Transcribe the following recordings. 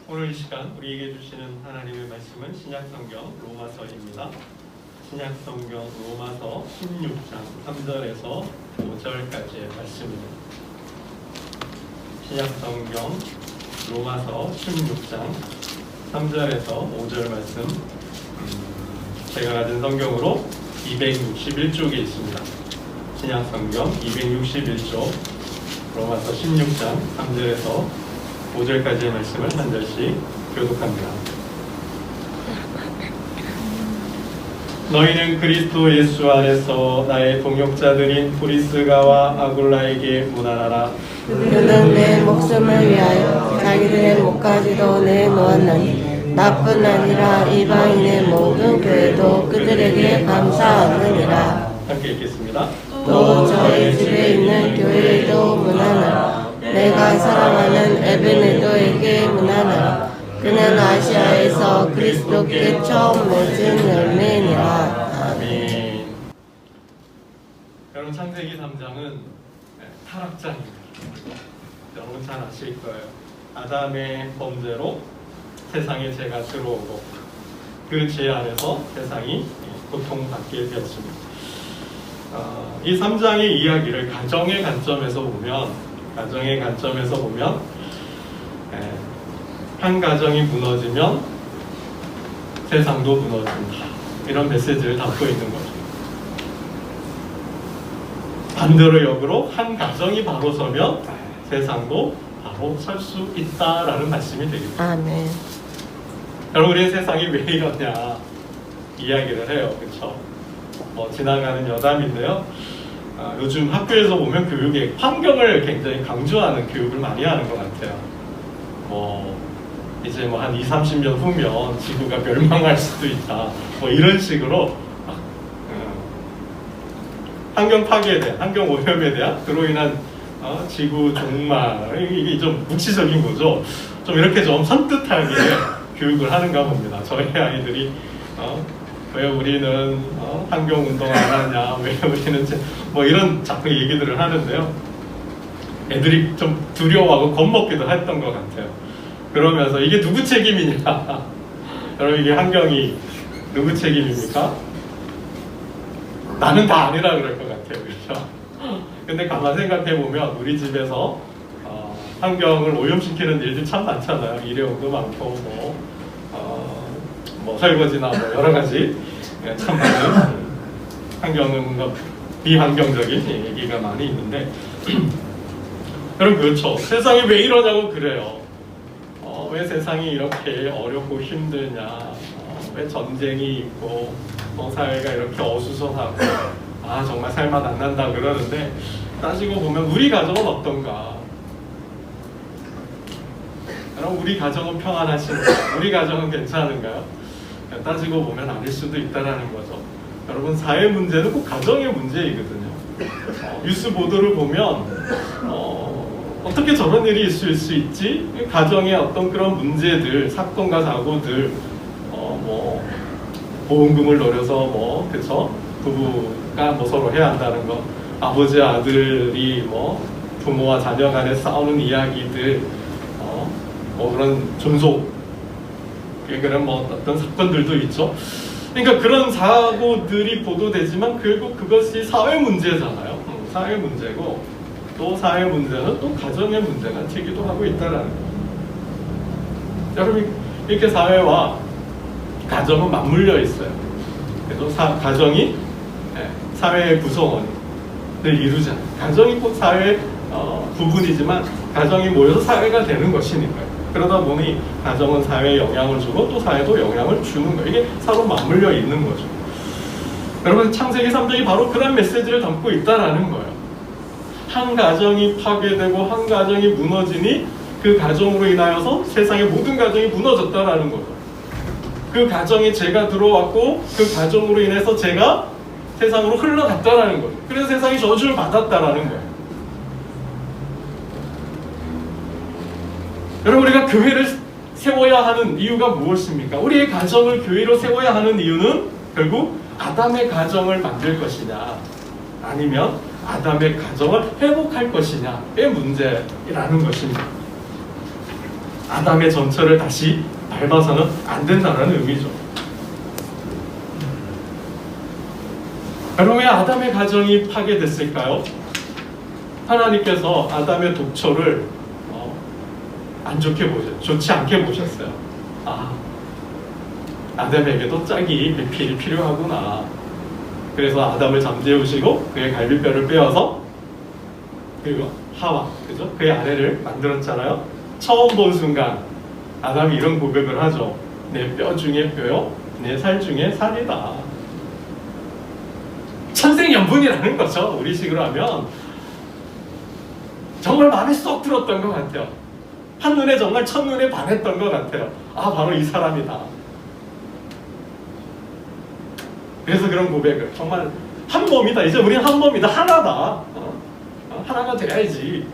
오늘 이 시간 우리에게 주시는 하나님의 말씀은 신약성경 로마서입니다. 신약성경 로마서 16장 3절에서 5절까지의 말씀입니다. 신약성경 로마서 16장 3절에서 5절 말씀, 제가 가진 성경으로 261쪽에 있습니다. 신약성경 261쪽 로마서 16장 3절에서 5절까지의 말씀을 한 절씩 교독합니다. 너희는 그리스도 예수 안에서 나의 동역자들인 브리스가와 아굴라에게 문안하라. 그들은 내 목숨을 위하여 자기들의 목까지도 내놓았느니 나뿐 아니라 이방인의 모든 교회도 그들에게 감사하느니라. 함께 읽겠습니다. 또 저희 집에 있는 교회에도 문안하라. 내가 사랑하는 에베네도에게 문안하라. 그는 아시아에서 그리스도께 처음 맺은 열매니라. 아멘. 여러분, 창세기 3장은 타락장입니다. 여러분 잘 아실 거예요. 아담의 범죄로 세상에 죄가 들어오고 그 죄 안에서 세상이 고통받게 되었습니다. 이 3장의 이야기를 가정의 관점에서 보면 한 가정이 무너지면 세상도 무너진다, 이런 메시지를 담고 있는 거죠. 반대로 역으로 한 가정이 바로 서면 세상도 바로 설 수 있다라는 말씀이 되겠죠. 아멘. 여러분, 우리 세상이 왜 이러냐 이야기를 해요. 그렇죠? 지나가는 여담인데요. 요즘 학교에서 보면 교육의 환경을 굉장히 강조하는 교육을 많이 하는 것 같아요. 이제 한 20-30년 후면 지구가 멸망할 수도 있다, 이런 식으로 환경 파괴에 대한, 환경 오염에 대한 그로 인한 지구 종말, 이게 좀 묵시적인 거죠. 좀 이렇게 좀 선뜻하게 교육을 하는가 봅니다. 저희 아이들이 왜 우리는 환경운동 안 하냐, 왜 우리는 이런 자꾸 얘기들을 하는데요. 애들이 좀 두려워하고 겁먹기도 했던 것 같아요. 그러면서 이게 누구 책임이냐? 여러분, 이게 환경이 누구 책임입니까? 나는 다 아니라 그럴 것 같아요. 그렇죠? 근데 가만 생각해 보면 우리 집에서 환경을 오염시키는 일들이 참 많잖아요. 일회용도 많고 설거지나 여러 가지 참 많은 환경은 비환경적인 얘기가 많이 있는데 여러분, 그렇죠. 세상이 왜 이러냐고 그래요. 왜 세상이 이렇게 어렵고 힘드냐, 왜 전쟁이 있고 사회가 이렇게 어수선하고 정말 살맛 안 난다 그러는데, 따지고 보면 우리 가정은 어떤가? 여러분, 우리 가정은 평안하신가요? 우리 가정은 괜찮은가요? 따지고 보면 아닐 수도 있다라는 거죠. 여러분, 사회 문제는 꼭 가정의 문제이거든요. 뉴스 보도를 보면 어떻게 저런 일이 있을 수 있지? 가정의 어떤 그런 문제들, 사건과 사고들, 보험금을 노려서 그쵸? 부부가 서로 해야 한다는 거, 아버지 아들이 부모와 자녀 간에 싸우는 이야기들, 그런 존속, 그런 어떤 사건들도 있죠. 그러니까 그런 사고들이 보도되지만 결국 그것이 사회 문제잖아요. 사회 문제고, 또 사회 문제는 또 가정의 문제가 되기도 하고 있다라는 거예요. 여러분, 이렇게 사회와 가정은 맞물려 있어요. 그래서 가정이 사회의 구성원을 이루잖아요. 가정이 꼭 사회의 부분이지만 가정이 모여서 사회가 되는 것이니까요. 그러다 보니 가정은 사회에 영향을 주고 또 사회도 영향을 주는 거예요. 이게 서로 맞물려 있는 거죠. 여러분, 창세기 3장이 바로 그런 메시지를 담고 있다라는 거예요. 한 가정이 파괴되고 한 가정이 무너지니 그 가정으로 인하여서 세상의 모든 가정이 무너졌다라는 거죠. 그 가정에 죄가 들어왔고 그 가정으로 인해서 죄가 세상으로 흘러갔다라는 거예요. 그래서 세상이 저주를 받았다라는 거예요. 여러분, 우리가 교회를 세워야 하는 이유가 무엇입니까? 우리의 가정을 교회로 세워야 하는 이유는 결국 아담의 가정을 만들 것이냐, 아니면 아담의 가정을 회복할 것이냐의 문제라는 것입니다. 아담의 전철을 다시 밟아서는 안 된다는 의미죠. 여러분, 왜 아담의 가정이 파괴됐을까요? 하나님께서 아담의 독처를 안 좋게 좋지 않게 보셨어요. 아담에게도 짝이 매필이 필요하구나. 그래서 아담을 잠재우시고 그의 갈비뼈를 빼어서, 그리고 하와, 그죠? 그의 아내를 만들었잖아요. 처음 본 순간 아담이 이런 고백을 하죠. 내 뼈 중에 뼈요, 내 살 중에 살이다. 천생연분이라는 거죠. 우리식으로 하면 정말 마음에 쏙 들었던 것 같아요. 한눈에 정말 첫눈에 반했던 것 같아요. 바로 이 사람이다. 그래서 그런 고백을, 정말 한 몸이다. 이제 우리는 한 몸이다. 하나다. 하나가 돼야지.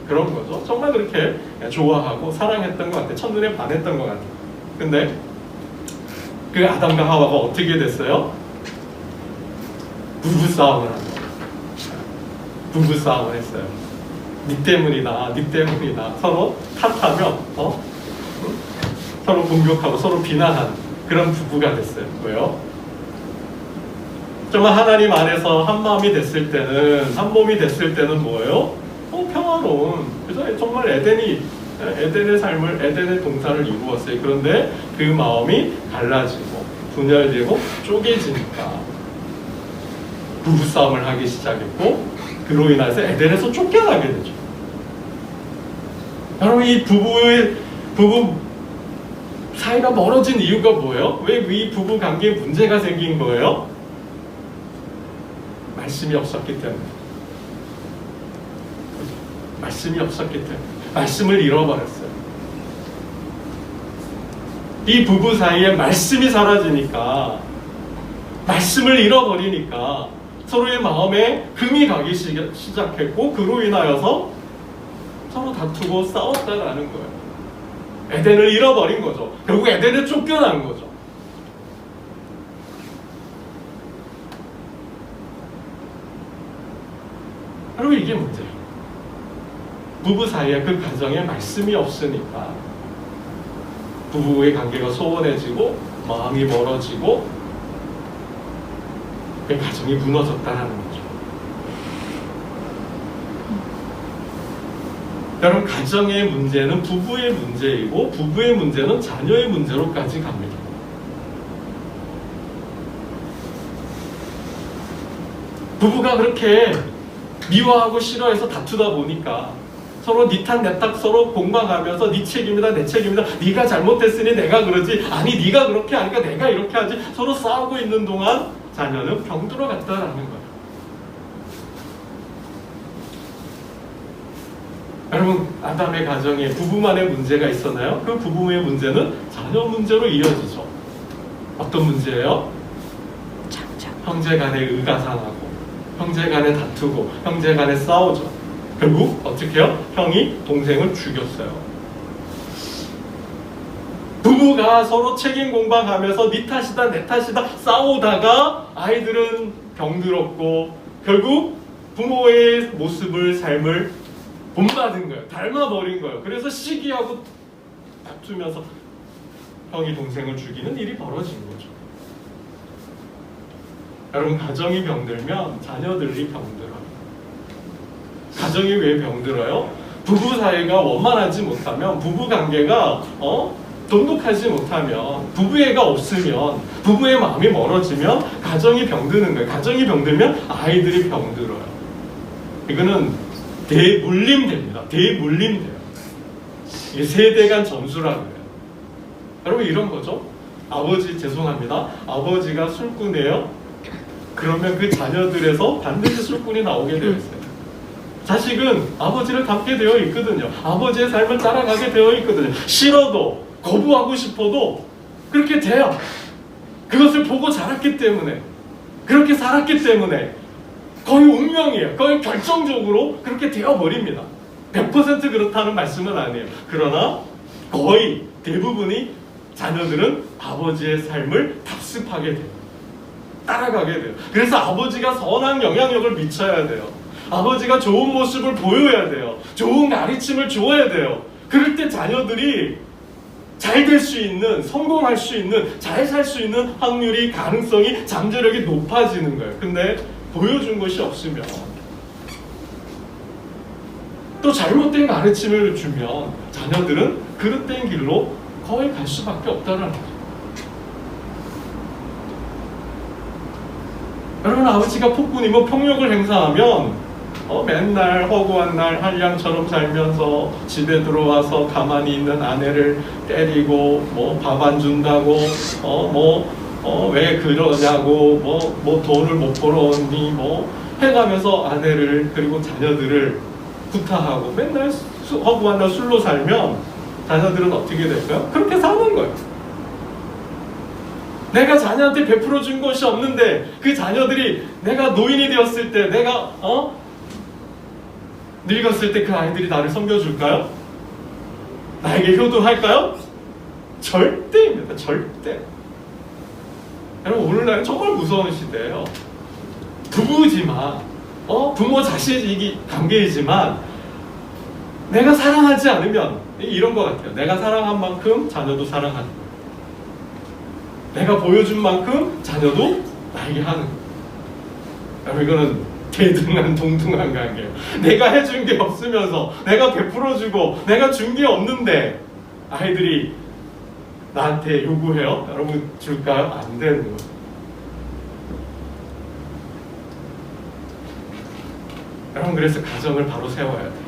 그런 거죠. 정말 그렇게 좋아하고 사랑했던 것 같아요. 첫눈에 반했던 것 같아요. 근데 그 아담과 하와가 어떻게 됐어요? 부부싸움을 한 거예요. 부부싸움을 했어요. 니 때문이다, 니 때문이다. 서로 탓하며 서로 공격하고 서로 비난하는 그런 부부가 됐어요. 왜요? 정말 하나님 안에서 한 마음이 됐을 때는, 한 몸이 됐을 때는 뭐예요? 평화로운, 그죠? 정말 에덴의 삶을, 에덴의 동산을 이루었어요. 그런데 그 마음이 갈라지고 분열되고 쪼개지니까 부부싸움을 하기 시작했고, 그로 인해서 에덴에서 쫓겨나게 되죠. 여러분, 이 부부 사이가 멀어진 이유가 뭐예요? 왜 이 부부 관계에 문제가 생긴 거예요? 말씀이 없었기 때문에. 말씀이 없었기 때문에. 말씀을 잃어버렸어요. 이 부부 사이에 말씀이 사라지니까, 말씀을 잃어버리니까 서로의 마음에 금이 가기 시작했고, 그로 인하여서 서로 다투고 싸웠다라는 거예요. 에덴을 잃어버린 거죠. 결국 에덴에 쫓겨난 거죠. 여러분, 이게 문제예요. 부부 사이에 그 가정에 말씀이 없으니까 부부의 관계가 소원해지고 마음이 멀어지고 그 가정이 무너졌다는 거죠. 여러분, 가정의 문제는 부부의 문제이고 부부의 문제는 자녀의 문제로까지 갑니다. 부부가 그렇게 미워하고 싫어해서 다투다 보니까 서로 니 탓 내 탓 서로 공방하면서 니 책임이다 내 책임이다, 네가 잘못했으니 내가 그러지, 아니 네가 그렇게 하니까 내가 이렇게 하지, 서로 싸우고 있는 동안 자녀는 병들어 갔다라는 거예요. 여러분, 아담의 가정에 부부만의 문제가 있었나요? 그 부부의 문제는 자녀 문제로 이어지죠. 어떤 문제예요? 형제 간에 의가 상하고, 형제 간에 다투고, 형제 간에 싸우죠. 결국 어떻게 해요? 형이 동생을 죽였어요. 부부가 서로 책임 공방하면서 네 탓이다 내 탓이다 싸우다가 아이들은 병들었고, 결국 부모의 모습을, 삶을 본받은 거예요. 닮아버린 거예요. 그래서 시기하고 다투면서 형이 동생을 죽이는 일이 벌어진 거죠. 여러분, 가정이 병들면 자녀들이 병들어요. 가정이 왜 병들어요? 부부 사이가 원만하지 못하면, 부부 관계가 돈독하지 못하면, 부부애가 없으면, 부부의 마음이 멀어지면 가정이 병드는 거예요. 가정이 병들면 아이들이 병들어요. 이거는 대물림됩니다. 대물림돼요. 이게 세대 간 전수라고 해요. 여러분, 이런 거죠. 아버지, 죄송합니다, 아버지가 술꾼이에요. 그러면 그 자녀들에서 반드시 술꾼이 나오게 되어 있어요. 자식은 아버지를 닮게 되어 있거든요. 아버지의 삶을 따라가게 되어 있거든요. 싫어도, 거부하고 싶어도 그렇게 돼요. 그것을 보고 자랐기 때문에, 그렇게 살았기 때문에 거의 운명이에요. 거의 결정적으로 그렇게 되어버립니다. 100% 그렇다는 말씀은 아니에요. 그러나 거의 대부분이 자녀들은 아버지의 삶을 답습하게 돼요. 따라가게 돼요. 그래서 아버지가 선한 영향력을 미쳐야 돼요. 아버지가 좋은 모습을 보여야 돼요. 좋은 가르침을 줘야 돼요. 그럴 때 자녀들이 잘 될 수 있는, 성공할 수 있는, 잘 살 수 있는 확률이, 가능성이, 잠재력이 높아지는 거예요. 근데 보여준 것이 없으면, 또 잘못된 가르침을 주면 자녀들은 그릇된 길로 거의 갈 수밖에 없다는 거죠. 여러분, 아버지가 폭군이면 폭력을 행사하면 맨날 허구한 날 한량처럼 살면서 집에 들어와서 가만히 있는 아내를 때리고 뭐 밥 안 준다고 왜 그러냐고 뭐 돈을 못 벌어오니 뭐 해가면서 아내를 그리고 자녀들을 구타하고 맨날 허구한 날 술로 살면 자녀들은 어떻게 될까요? 그렇게 사는 거예요. 내가 자녀한테 베풀어 준 것이 없는데 그 자녀들이 내가 노인이 되었을 때, 내가 늙었을 때 그 아이들이 나를 섬겨줄까요? 나에게 효도할까요? 절대입니다. 절대. 여러분, 오늘날은 정말 무서운 시대예요. 부부지만 부모 자식 관계이지만 내가 사랑하지 않으면 이런 것 같아요. 내가 사랑한 만큼 자녀도 사랑하는 거예요. 내가 보여준 만큼 자녀도 나에게 하는 거예요. 여러분, 이거는 대등한 동등한 관계예요. 내가 해준 게 없으면서, 내가 베풀어주고 내가 준 게 없는데 아이들이 나한테 요구해요. 여러분, 줄까요? 안 되는 거예요. 여러분, 그래서 가정을 바로 세워야 돼요.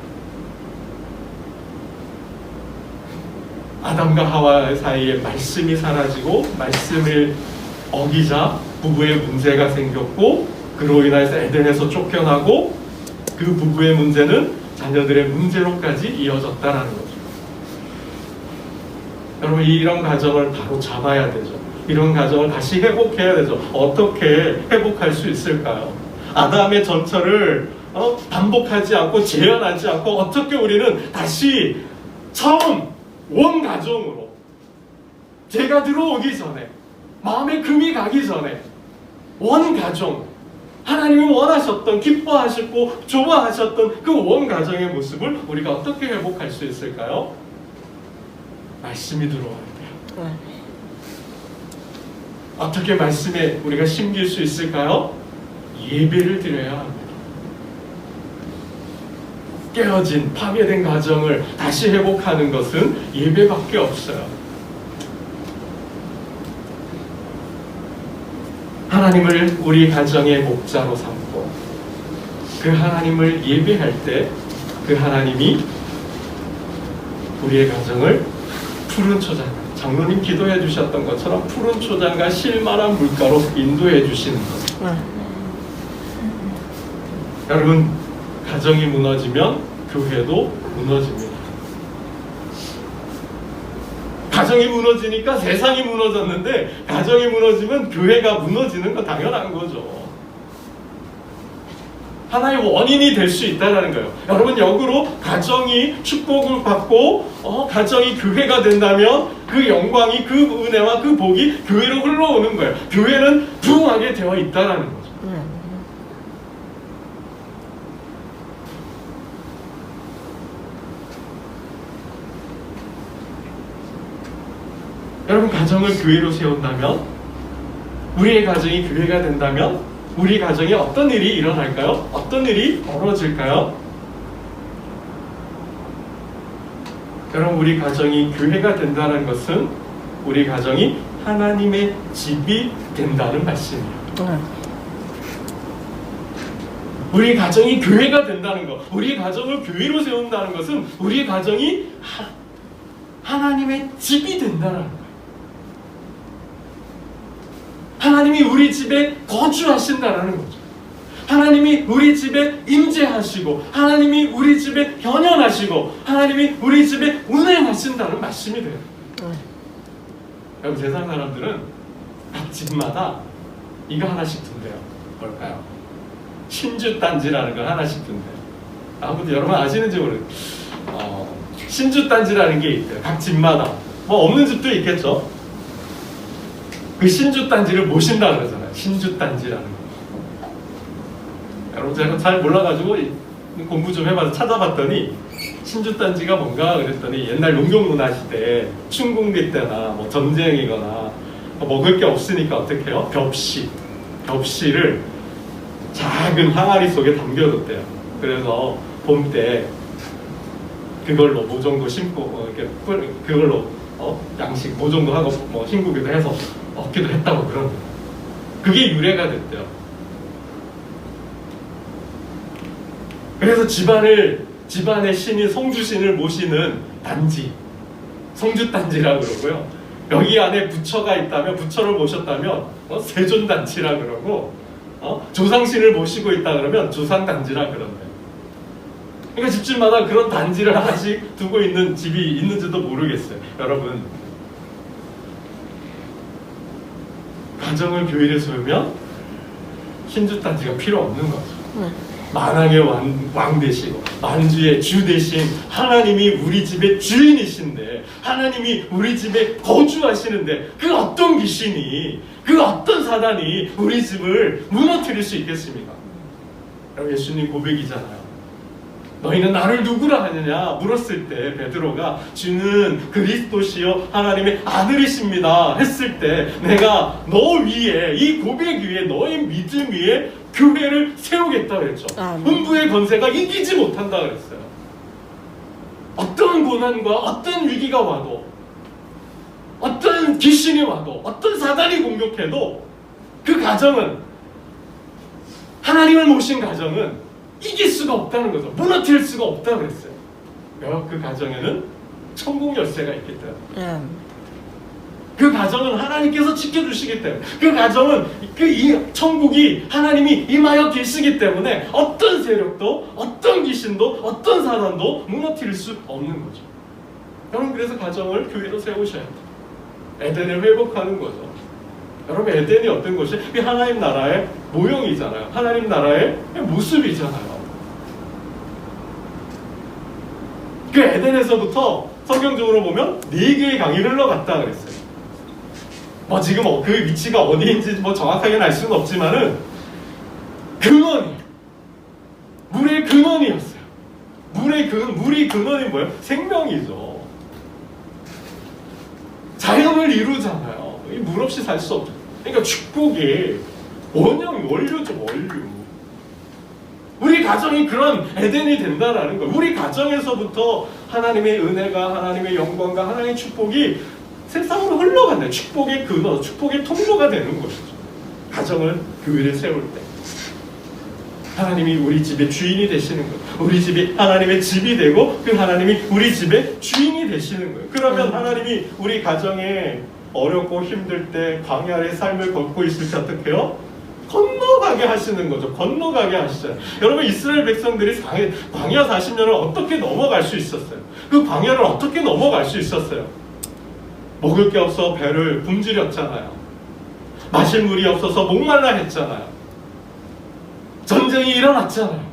아담과 하와 사이에 말씀이 사라지고 말씀을 어기자 부부의 문제가 생겼고, 그로 인해서 에덴에서 쫓겨나고, 그 부부의 문제는 자녀들의 문제로까지 이어졌다라는 거죠. 여러분, 이런 가정을 바로 잡아야 되죠. 이런 가정을 다시 회복해야 되죠. 어떻게 회복할 수 있을까요? 아담의 전철을 반복하지 않고 재현하지 않고 어떻게 우리는 다시 처음 원 가정으로, 제가 들어오기 전에, 마음에 금이 가기 전에 원 가정, 하나님이 원하셨던, 기뻐하셨고 좋아하셨던 그 원 가정의 모습을 우리가 어떻게 회복할 수 있을까요? 말씀이 들어와야 돼요. 어떻게 말씀에 우리가 심길 수 있을까요? 예배를 드려야 합니다. 깨어진, 파괴된 가정을 다시 회복하는 것은 예배밖에 없어요. 하나님을 우리 가정의 목자로 삼고 그 하나님을 예배할 때 그 하나님이 우리의 가정을 푸른 초장, 장로님 기도해 주셨던 것처럼 푸른 초장과 실만한 물가로 인도해 주시는 것. 여러분, 가정이 무너지면 교회도 무너집니다. 가정이 무너지니까 세상이 무너졌는데, 가정이 무너지면 교회가 무너지는 거 당연한 거죠. 하나의 원인이 될 수 있다는 거예요. 여러분, 역으로 가정이 축복을 받고 가정이 교회가 된다면 그 영광이, 그 은혜와 그 복이 교회로 흘러오는 거예요. 교회는 부흥하게 되어 있다는 거죠. 여러분, 가정을 교회로 세운다면, 우리의 가정이 교회가 된다면 우리 가정에 어떤 일이 일어날까요? 어떤 일이 벌어질까요? 여러분, 우리 가정이 교회가 된다는 것은 우리 가정이 하나님의 집이 된다는 말씀이에요. 우리 가정이 교회가 된다는 것, 우리 가정을 교회로 세운다는 것은 우리 가정이 하나님의 집이 된다는 거예요. 하나님이 우리 집에 거주하신다는 거죠. 하나님이 우리 집에 임재하시고, 하나님이 우리 집에 현현하시고, 하나님이 우리 집에 운행하신다는 말씀이 돼요. 여러분, 세상 사람들은 각 집마다 이거 하나씩 둔대요. 뭘까요? 신주단지라는 걸 하나씩 둔대요. 아무도 여러분 아시는지 모르겠어요. 신주단지라는 게 있대요. 각 집마다. 뭐 없는 집도 있겠죠. 그 신주단지를 모신다 그러잖아요. 신주단지라는 거. 여러분, 제가 잘 몰라가지고 공부 좀 해봐서 찾아봤더니 신주단지가 뭔가 그랬더니 옛날 농경문화 시대 춘궁기 때나 뭐 전쟁이거나 먹을 게 없으니까 어떻게 해요? 벽시를 작은 항아리 속에 담겨뒀대요. 그래서 봄 때 그걸로 모종도 심고 이렇게 그걸로 양식 모종도 하고 뭐 헹구기도 해서 얻기도 했다고 그런 거예요. 그게 유래가 됐대요. 그래서 집안의 신인 성주신을 모시는 단지 성주단지라 그러고요. 여기 안에 부처가 있다면 부처를 모셨다면 세존단지라 그러고 조상신을 모시고 있다 그러면 조상단지라 그런대요. 그러니까 집집마다 그런 단지를 하나씩 두고 있는 집이 있는지도 모르겠어요. 여러분, 가정을 교회를 세우면 신주단지가 필요 없는 거죠. 만왕의 왕 되시고 만주의 주 되신 하나님이 우리 집의 주인이신데, 하나님이 우리 집에 거주하시는데 그 어떤 귀신이, 그 어떤 사단이 우리 집을 무너뜨릴 수 있겠습니까? 예수님 고백이잖아요. 너희는 나를 누구라 하느냐 물었을 때 베드로가 주는 그리스도시요 하나님의 아들이십니다 했을 때, 내가 너 위에, 이 고백 위에, 너의 믿음 위에 교회를 세우겠다 그랬죠. 음부의 권세가 이기지 못한다 그랬어요. 어떤 고난과 어떤 위기가 와도, 어떤 귀신이 와도, 어떤 사단이 공격해도 그 가정은, 하나님을 모신 가정은 이길 수가 없다는 거죠. 무너뜨릴 수가 없다고 그랬어요. 그 가정에는 천국 열쇠가 있기 때문에, 그 가정은 하나님께서 지켜주시기 때문에, 그 가정은 이 천국이 하나님이 임하여 계시기 때문에 어떤 세력도, 어떤 귀신도, 어떤 사단도 무너뜨릴 수 없는 거죠. 여러분, 그래서 가정을 교회로 세우셔야 돼요. 에덴을 회복하는 거죠. 여러분, 에덴이 어떤 것이? 하나님 나라의 모형이잖아요. 하나님 나라의 모습이잖아요. 그 에덴에서부터 성경적으로 보면 4개의 강이 흘러갔다 그랬어요. 뭐 지금 그 위치가 어디인지 뭐 정확하게는 알 수는 없지만은 근원이, 물의 근원이었어요. 물이 근원이 뭐예요? 생명이죠. 자연을 이루잖아요. 물 없이 살 수 없죠. 그러니까 축복이 원료죠, 원료. 우리 가정이 그런 에덴이 된다라는 거예요. 우리 가정에서부터 하나님의 은혜가, 하나님의 영광과 하나님의 축복이 세상으로 흘러간다. 축복의 근원, 축복의 통로가 되는 것이죠. 가정을, 교회를 세울 때 하나님이 우리 집의 주인이 되시는 거예요. 우리 집이 하나님의 집이 되고 그 하나님이 우리 집의 주인이 되시는 거예요. 그러면 하나님이 우리 가정에 어렵고 힘들 때 광야의 삶을 걷고 있을 때 어떻게 해요? 건너가게 하시는 거죠. 건너가게 하시잖아요. 여러분, 이스라엘 백성들이 광야 40년을 어떻게 넘어갈 수 있었어요? 그 광야를 어떻게 넘어갈 수 있었어요? 먹을 게 없어 배를 굶주렸잖아요. 마실 물이 없어서 목말라 했잖아요. 전쟁이 일어났잖아요.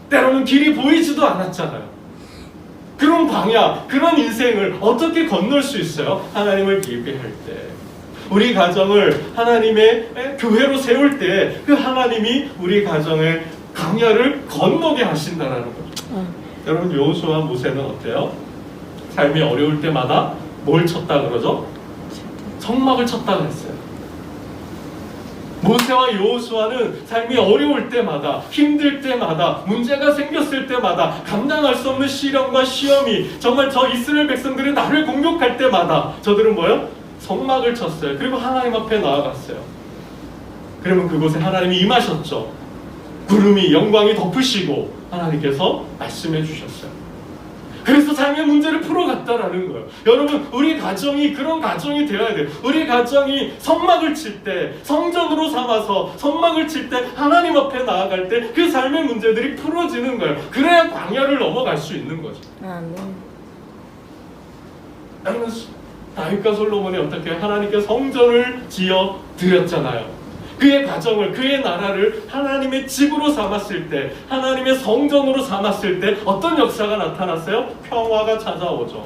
때로는 길이 보이지도 않았잖아요. 그런 광야, 그런 인생을 어떻게 건널 수 있어요? 하나님을 예배할 때, 우리 가정을 하나님의 교회로 세울 때 그 하나님이 우리 가정의 광야를 건너게 하신다라는 거죠. 여러분, 여호수아 모세는 어때요? 삶이 어려울 때마다 뭘 쳤다 그러죠? 성막을 쳤다 그랬어요. 모세와 여호수아는 삶이 어려울 때마다, 힘들 때마다, 문제가 생겼을 때마다, 감당할 수 없는 시련과 시험이 정말 저 이스라엘 백성들이 나를 공격할 때마다 저들은 뭐예요? 성막을 쳤어요. 그리고 하나님 앞에 나아갔어요. 그러면 그곳에 하나님이 임하셨죠. 구름이, 영광이 덮으시고 하나님께서 말씀해 주셨어요. 그래서 삶의 문제를 풀어갔다라는 거예요. 여러분, 우리 가정이 그런 가정이 되어야 돼요. 우리 가정이 성막을 칠 때, 성전으로 삼아서 성막을 칠 때, 하나님 앞에 나아갈 때 그 삶의 문제들이 풀어지는 거예요. 그래야 광야를 넘어갈 수 있는 거죠. 여러분, 다윗과 솔로몬이 어떻게 하나님께 성전을 지어 드렸잖아요. 그의 가정을, 그의 나라를 하나님의 집으로 삼았을 때, 하나님의 성전으로 삼았을 때 어떤 역사가 나타났어요? 평화가 찾아오죠.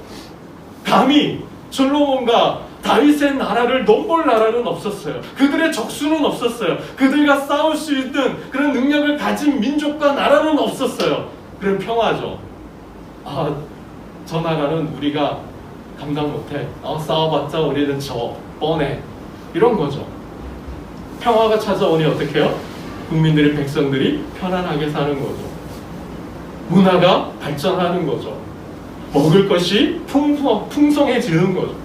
감히 솔로몬과 다윗의 나라를 넘볼 나라는 없었어요. 그들의 적수는 없었어요. 그들과 싸울 수 있는 그런 능력을 가진 민족과 나라는 없었어요. 그런 평화죠. 저 나라는 우리가 감당 못해. 싸워봤자 우리는 뻔해. 이런 거죠. 평화가 찾아오니 어떻게 해요? 국민들이, 백성들이 편안하게 사는 거죠. 문화가 발전하는 거죠. 먹을 것이 풍성해지는 거죠.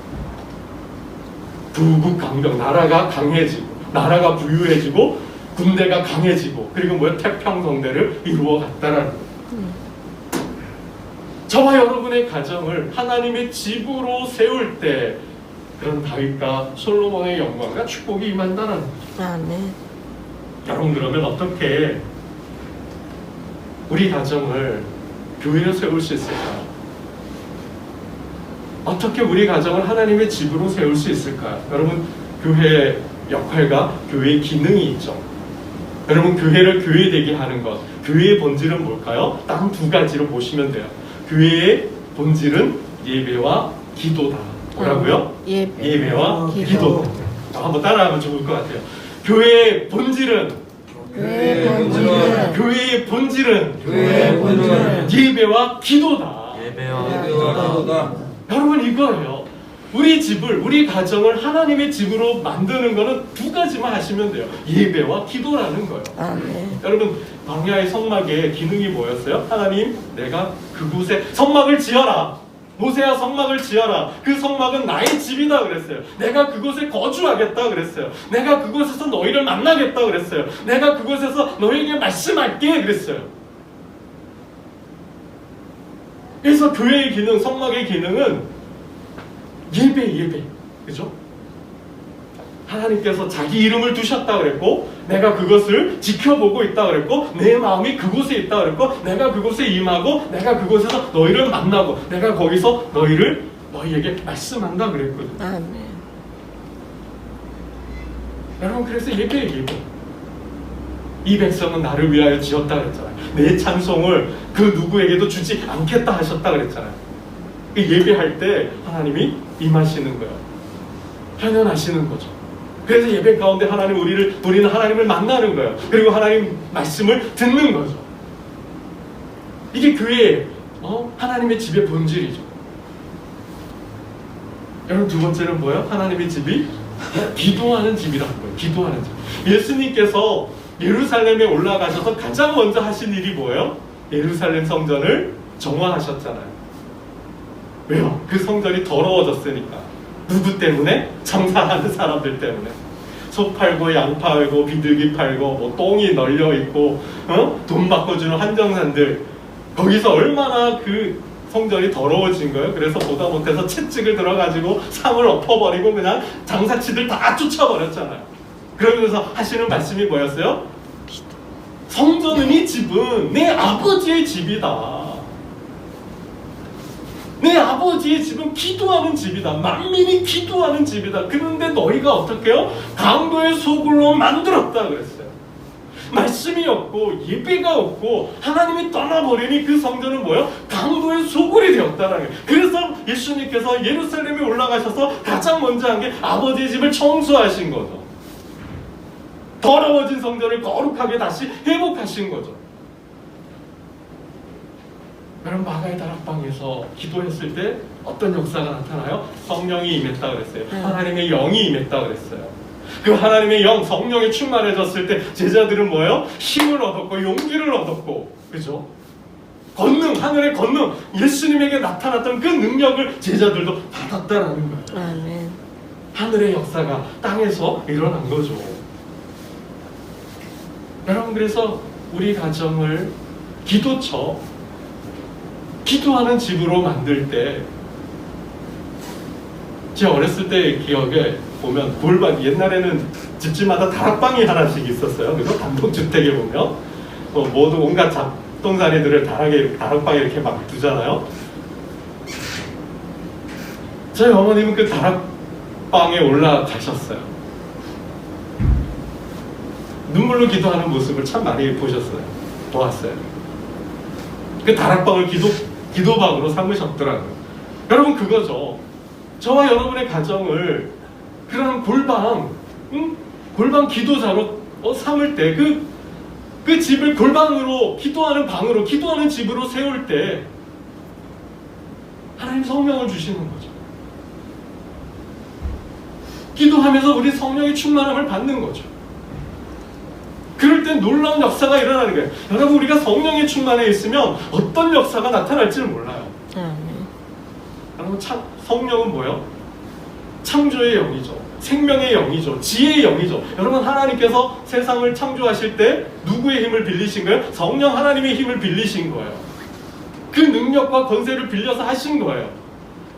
부국강병, 나라가 강해지고, 나라가 부유해지고, 군대가 강해지고, 그리고 태평성대를 이루어갔다라는 거죠. 저와 여러분의 가정을 하나님의 집으로 세울 때 그런 다윗과 솔로몬의 영광과 축복이 임한다는 거죠. 아멘. 여러분, 그러면 어떻게 우리 가정을 교회로 세울 수 있을까요? 어떻게 우리 가정을 하나님의 집으로 세울 수 있을까요? 여러분, 교회의 역할과 교회의 기능이 있죠. 여러분, 교회를 교회되게 하는 것, 교회의 본질은 뭘까요? 딱 두 가지로 보시면 돼요. 교회의 본질은 예배와 기도다. 뭐라고요? 예배와 기도. 한번 따라하면 좋을 것 같아요. 교회의 본질은 예배와 기도다. 여러분, 이거예요. 우리 가정을 하나님의 집으로 만드는 거는 두 가지만 하시면 돼요. 예배와 기도라는 거예요. 아멘. 여러분, 광야의 성막의 기능이 뭐였어요? 하나님, 내가 그곳에 성막을 지어라. 모세야, 성막을 지어라. 그 성막은 나의 집이다 그랬어요. 내가 그곳에 거주하겠다 그랬어요. 내가 그곳에서 너희를 만나겠다 그랬어요. 내가 그곳에서 너희에게 말씀할게 그랬어요. 그래서 교회의 기능, 성막의 기능은 예배. 그죠? 하나님께서 자기 이름을 두셨다 그랬고, 내가 그것을 지켜보고 있다 그랬고, 내 마음이 그곳에 있다 그랬고, 내가 그곳에 임하고, 내가 그곳에서 너희를 만나고, 내가 거기서 너희에게 말씀한다 그랬거든요. 아멘. 여러분, 그래서 예배. 이 백성은 나를 위하여 지었다 그랬잖아요. 내 찬송을 그 누구에게도 주지 않겠다 하셨다 그랬잖아요. 예배할 때 하나님이 임하시는 거예요. 현현하시는 거죠. 그래서 예배 가운데 우리는 하나님을 만나는 거예요. 그리고 하나님 말씀을 듣는 거죠. 이게 교회의 하나님의 집의 본질이죠. 여러분, 두 번째는 뭐예요? 하나님의 집이 기도하는 집이라는 거예요. 기도하는 집. 예수님께서 예루살렘에 올라가셔서 가장 먼저 하신 일이 뭐예요? 예루살렘 성전을 정화하셨잖아요. 왜요? 그 성전이 더러워졌으니까. 누구 때문에? 장사하는 사람들 때문에. 소 팔고 양 팔고 비둘기 팔고 똥이 널려 있고 돈 바꿔주는 한정산들, 거기서 얼마나 그 성전이 더러워진 거예요. 그래서 보다 못해서 채찍을 들어가지고 상을 엎어버리고 그냥 장사치들 다 쫓아버렸잖아요. 그러면서 하시는 말씀이 뭐였어요? 성전은, 이 집은 내 아버지의 집이다. 내 아버지의 집은 기도하는 집이다. 만민이 기도하는 집이다. 그런데 너희가 어떻게 해요? 강도의 소굴로 만들었다 그랬어요. 말씀이 없고 예배가 없고 하나님이 떠나버리니 그 성전은 뭐예요? 강도의 소굴이 되었다는 거예요. 그래서 예수님께서 예루살렘에 올라가셔서 가장 먼저 한 게 아버지의 집을 청소하신 거죠. 더러워진 성전을 거룩하게 다시 회복하신 거죠. 여러분, 마가의 다락방에서 기도했을 때 어떤 역사가 나타나요? 성령이 임했다 그랬어요. 하나님의 영이 임했다 그랬어요. 그 하나님의 영, 성령이 충만해졌을 때 제자들은 뭐예요? 힘을 얻었고 용기를 얻었고, 그죠? 권능, 하늘의 권능, 예수님에게 나타났던 그 능력을 제자들도 받았다라는 거예요. 아멘. 하늘의 역사가 땅에서 일어난 거죠. 여러분, 그래서 우리 가정을 기도하는 집으로 만들 때, 제 어렸을 때 기억에 보면 골반, 옛날에는 집집마다 다락방이 하나씩 있었어요. 그래서 단독주택에 보면 모두 온갖 잡동사니들을 다락방에 이렇게 막 두잖아요. 저희 어머님은 그 다락방에 올라가셨어요. 눈물로 기도하는 모습을 참 많이 보았어요. 그 다락방을 기도방으로 삼으셨더라고요. 여러분, 그거죠. 저와 여러분의 가정을 그런 골방 기도자로 삼을 때, 그 집을 골방으로, 기도하는 방으로, 기도하는 집으로 세울 때 하나님 성령을 주시는 거죠. 기도하면서 우리 성령의 충만함을 받는 거죠. 그럴 땐 놀라운 역사가 일어나는 거예요. 여러분, 우리가 성령의 충만에 있으면 어떤 역사가 나타날지를 몰라요. 여러분, 성령은 뭐예요? 창조의 영이죠. 생명의 영이죠. 지혜의 영이죠. 여러분, 하나님께서 세상을 창조하실 때 누구의 힘을 빌리신 거예요? 성령 하나님의 힘을 빌리신 거예요. 그 능력과 권세를 빌려서 하신 거예요.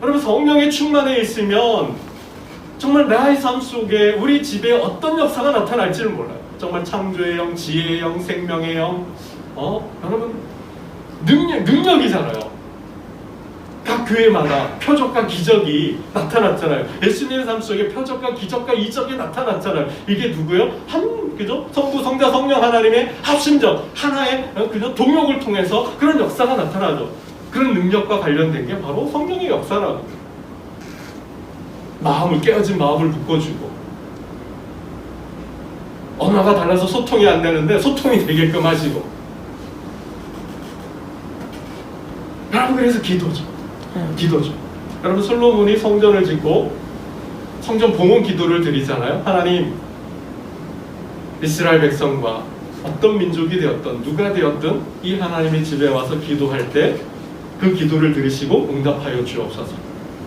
여러분, 성령의 충만에 있으면 정말 나의 삶 속에 우리 집에 어떤 역사가 나타날지를 몰라요. 정말 창조의 영, 지혜의 영, 생명의 영, 여러분, 능력이잖아요. 각 교회마다 표적과 기적이 나타났잖아요. 예수님의 삶 속에 표적과 기적과 이적이 나타났잖아요. 이게 누구요? 그죠? 성부, 성자, 성령 하나님의 합심적 하나의 그죠? 동역을 통해서 그런 역사가 나타나죠. 그런 능력과 관련된 게 바로 성령의 역사라고. 마음을 깨어진 마음을 묶어주고, 언어가 달라서 소통이 안 되는데 소통이 되게끔 하시고. 여러분, 그래서 기도죠. 여러분, 솔로몬이 성전을 짓고 성전 봉헌 기도를 드리잖아요. 하나님, 이스라엘 백성과 어떤 민족이 되었든 누가 되었든 이 하나님의 집에 와서 기도할 때 그 기도를 들으시고 응답하여 주옵소서.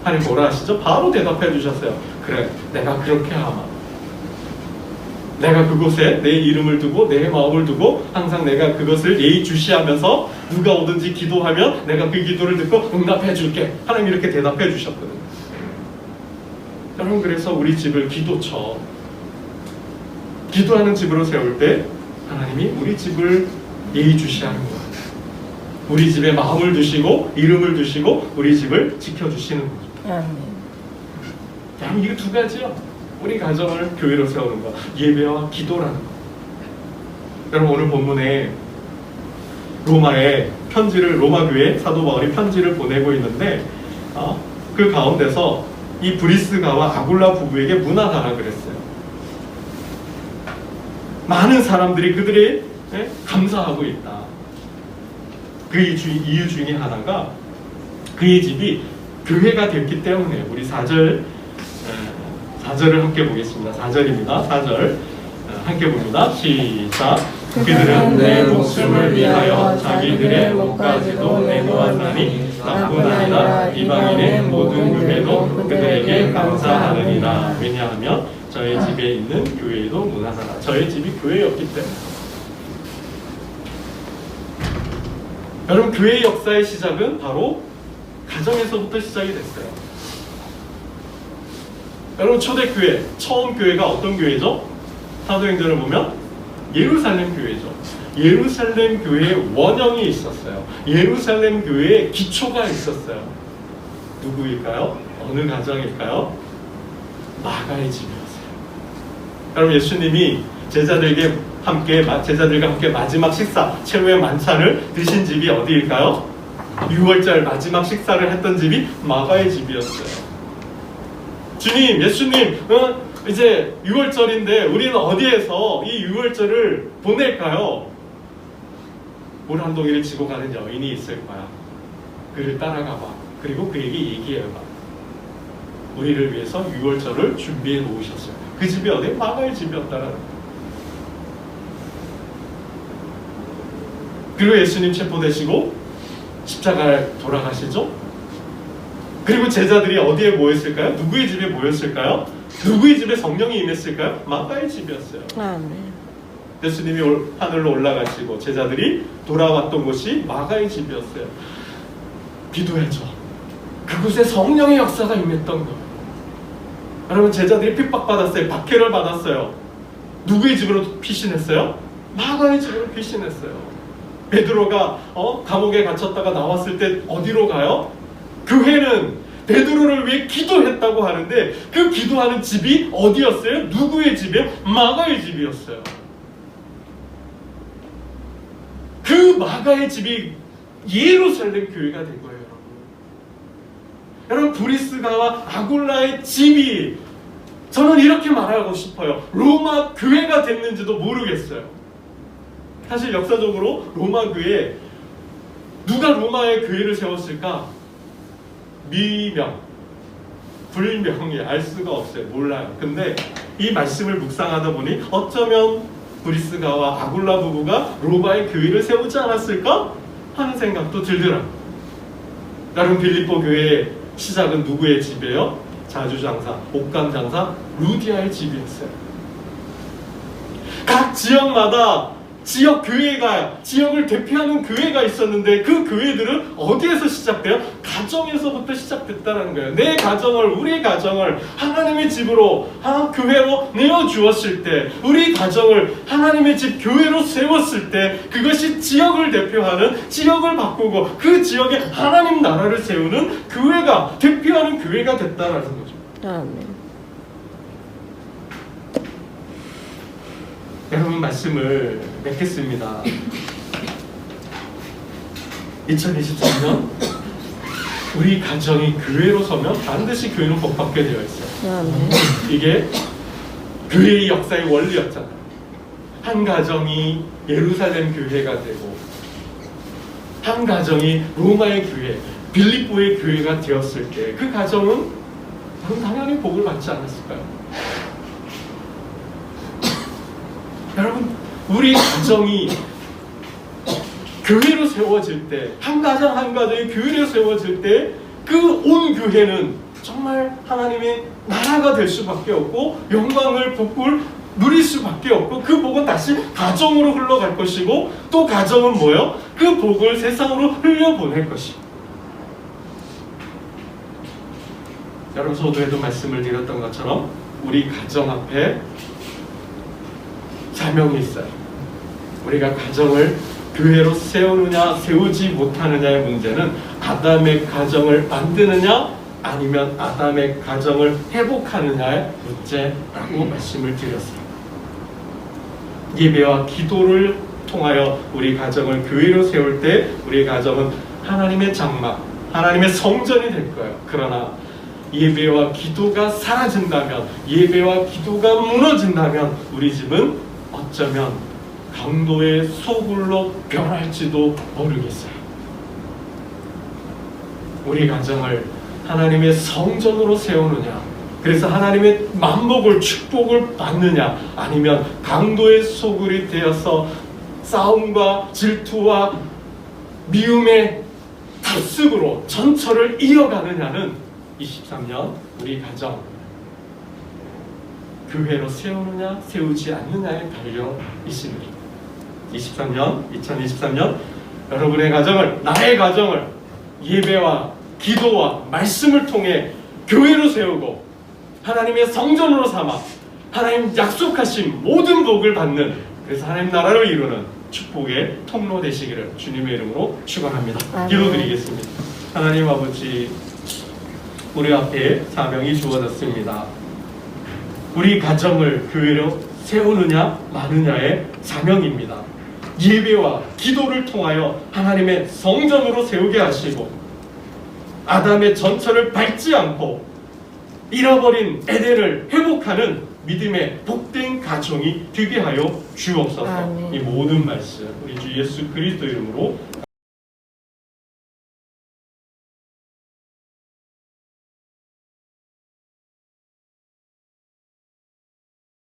하나님 뭐라 하시죠? 바로 대답해 주셨어요. 그래, 내가 그렇게 하마. 내가 그곳에 내 이름을 두고 내 마음을 두고 항상 내가 그것을 예의주시하면서 누가 오든지 기도하면 내가 그 기도를 듣고 응답해 줄게. 하나님 이렇게 대답해 주셨거든요. 여러분, 그래서 우리 집을 기도처, 기도하는 집으로 세울 때 하나님이 우리 집을 예의주시하는 거예요. 우리 집에 마음을 두시고 이름을 두시고 우리 집을 지켜주시는 거죠. 아멘. 이게 두 가지요. 우리 가정을 교회로 세우는 거, 예배와 기도라는 거. 여러분, 오늘 본문에 로마에 편지를, 로마 교회 사도 바울이 편지를 보내고 있는데 그 가운데서 이 브리스가와 아굴라 부부에게 문화하라 그랬어요. 많은 사람들이 그들이 감사하고 있다. 그 이유 중에 하나가 그의 집이 교회가 됐기 때문에. 우리 4절을 함께 보겠습니다. 4절입니다. 4절 함께 봅니다. 시작. 그들은 내 목숨을 위하여 자기들의 목까지도 내놓았나니 나뿐 아니라 이방인의 모든 교회도 그들에게 감사하느니라. 왜냐하면 저의 집에 있는 교회도 문화사라. 저의 집이 교회였기 때문에. 여러분, 교회의 역사의 시작은 바로 가정에서부터 시작이 됐어요. 여러분, 초대교회, 처음 교회가 어떤 교회죠? 사도행전을 보면 예루살렘 교회죠. 예루살렘 교회에 원형이 있었어요. 예루살렘 교회에 기초가 있었어요. 누구일까요? 어느 가정일까요? 마가의 집이었어요. 여러분, 예수님이 제자들과 함께 마지막 식사, 최후의 만찬을 드신 집이 어디일까요? 6월절 마지막 식사를 했던 집이 마가의 집이었어요. 주님, 예수님, 이제 6월절인데 우리는 어디에서 이 6월절을 보낼까요? 물 한 동이를 지고 가는 여인이 있을 거야. 그를 따라가 봐. 그리고 그에게 얘기해 봐. 우리를 위해서 6월절을 준비해 놓으셨어요. 그 집이 어디? 마가의 집이었다라는 거예요. 그리고 예수님 체포되시고 십자가에 돌아가시죠. 그리고 제자들이 어디에 모였을까요? 누구의 집에 모였을까요? 누구의 집에 성령이 임했을까요? 마가의 집이었어요. 아멘. 예수님이 하늘로 올라가시고 제자들이 돌아왔던 곳이 마가의 집이었어요. 기도해줘. 그곳에 성령의 역사가 임했던 거예요. 여러분, 제자들이 핍박받았어요. 박해를 받았어요. 누구의 집으로 피신했어요? 마가의 집으로 피신했어요. 베드로가 감옥에 갇혔다가 나왔을 때 어디로 가요? 교회는 베드로를 위해 기도했다고 하는데 그 기도하는 집이 어디였어요? 누구의 집이요? 마가의 집이었어요. 그 마가의 집이 예루살렘 교회가 된 거예요. 여러분, 브리스가와 아굴라의 집이, 저는 이렇게 말하고 싶어요. 로마 교회가 됐는지도 모르겠어요. 사실 역사적으로 로마 교회, 누가 로마의 교회를 세웠을까? 미명, 불명예, 알 수가 없어요. 몰라요. 근데 이 말씀을 묵상하다 보니 어쩌면 브리스가와 아굴라 부부가 로마의 교회를 세우지 않았을까 하는 생각도 들더라고요. 여러분, 빌립보 교회의 시작은 누구의 집이에요? 자주장사, 옷감장사 루디아의 집이었어요. 각 지역마다 지역 교회가, 지역을 대표하는 교회가 있었는데 그 교회들은 어디에서 시작돼요? 가정에서부터 시작됐다는 거예요. 내 가정을, 우리 가정을 하나님의 집으로, 교회로 내어주었을 때, 우리 가정을 하나님의 집 교회로 세웠을 때 그것이 지역을 대표하는, 지역을 바꾸고 그 지역에 하나님 나라를 세우는 교회가, 대표하는 교회가 됐다는 거죠. 아멘. 여러분, 말씀을 맺겠습니다. 2023년 우리 가정이 교회로 서면 반드시 교회는 복받게 되어 있어요. 아멘. 이게 교회의 역사의 원리였잖아요. 한 가정이 예루살렘 교회가 되고 한 가정이 로마의 교회, 빌립보의 교회가 되었을 때 그 가정은 당연히 복을 받지 않았을까요? 여러분, 우리 가정이 교회로 세워질 때, 한 가정 한 가정이 교회로 세워질 때 그 온 교회는 정말 하나님의 나라가 될 수밖에 없고 영광을, 복을 누릴 수밖에 없고 그 복은 다시 가정으로 흘러갈 것이고 또 가정은 뭐예요? 그 복을 세상으로 흘려보낼 것이고. 여러분, 서두에도 말씀을 드렸던 것처럼 우리 가정 앞에 사명이 있어요. 우리가 가정을 교회로 세우느냐 세우지 못하느냐의 문제는 아담의 가정을 만드느냐 아니면 아담의 가정을 회복하느냐의 문제라고 말씀을 드렸어요. 예배와 기도를 통하여 우리 가정을 교회로 세울 때 우리 가정은 하나님의 장막, 하나님의 성전이 될 거예요. 그러나 예배와 기도가 사라진다면, 예배와 기도가 무너진다면 우리 집은 어쩌면 강도의 소굴로 변할지도 모르겠어요. 우리 가정을 하나님의 성전으로 세우느냐, 그래서 하나님의 만복을, 축복을 받느냐, 아니면 강도의 소굴이 되어서 싸움과 질투와 미움의 탑승으로 전철을 이어가느냐는 23년 우리 가정 교회로 세우느냐 세우지 않느냐에 달려 있습니다. 2023년 여러분의 가정을, 나의 가정을 예배와 기도와 말씀을 통해 교회로 세우고 하나님의 성전으로 삼아 하나님 약속하신 모든 복을 받는, 그래서 하나님 나라를 이루는 축복의 통로 되시기를 주님의 이름으로 축원합니다. 기도드리겠습니다. 하나님 아버지, 우리 앞에 사명이 주어졌습니다. 우리 가정을 교회로 세우느냐 마느냐의 사명입니다. 예배와 기도를 통하여 하나님의 성전으로 세우게 하시고 아담의 전철을 밟지 않고 잃어버린 에덴을 회복하는 믿음의 복된 가정이 되게 하여 주옵소서. 아멘. 이 모든 말씀 우리 주 예수 그리스도 이름으로